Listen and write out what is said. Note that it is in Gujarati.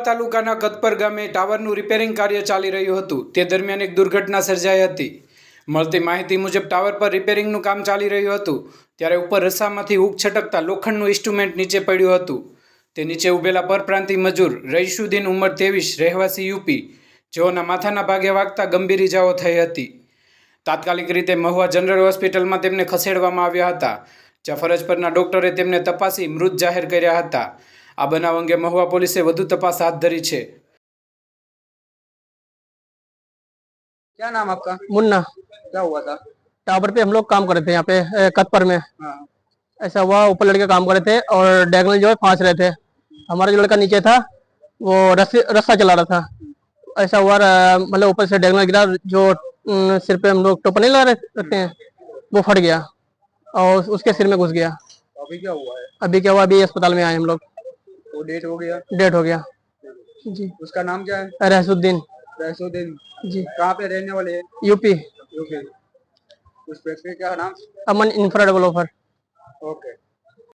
તાલુકાના કતપર ગામે ટાવરનું રિપેરિંગ કાર્ય ચાલી રહ્યું હતું। તે દરમિયાન એક દુર્ઘટના સર્જાઈ હતી। મળતી માહિતી મુજબ ટાવર પર રિપેરિંગનું કામ ચાલી રહ્યું હતું ત્યારે ઉપર રસામાંથી હૂક છટકતા લોખંડનું ઇન્સ્ટ્રુમેન્ટ નીચે પડ્યું હતું। તે નીચે ઊભેલા પરપ્રાંતિ મજૂર રઈશુદ્દીન ઉંમર 23 રહેવાસી યુપી, જેઓના માથાના ભાગે વાગતા ગંભીર ઇજાઓ થઈ હતી। તાત્કાલિક રીતે મહુવા જનરલ હોસ્પિટલમાં તેમને ખસેડવામાં આવ્યા હતા, જ્યાં ફરજ પરના ડોક્ટરે તેમને તપાસી મૃત જાહેર કર્યા હતા। આ બનાવ અંગે મહુવા પોલીસે વધુ તપાસ હાથ ધરી છે। क्या नाम आपका? मुन्ना। क्या हुआ था? टावर पे हम लोग काम कर रहे थे यहाँ पे कतपर में। हाँ। ऐसा हुआ, ऊपर लड़के काम कर रहे थे और डायगोनल जो है फांस रहे थे। हमारा जो लड़का नीचे था वो रस्सा चला रहा था। ऐसा हुआ, मतलब ऊपर से डायगोनल गिरा, जो सिर पे हम लोग टोपा नहीं लगा रहते हैं वो फट गया और उसके सिर में घुस गया। अभी क्या हुआ है? अभी क्या हुआ, अभी अस्पताल में आए हम लोग। वो डेट हो गया? डेथ हो गया जी। उसका नाम क्या है? रहसुद्दीन रईसुद्दीन जी। कहाँ पे रहने वाले हैं? यूपी। ओके। उस व्यक्ति का नाम? अमन इंफ्रा डेवलपर। ओके।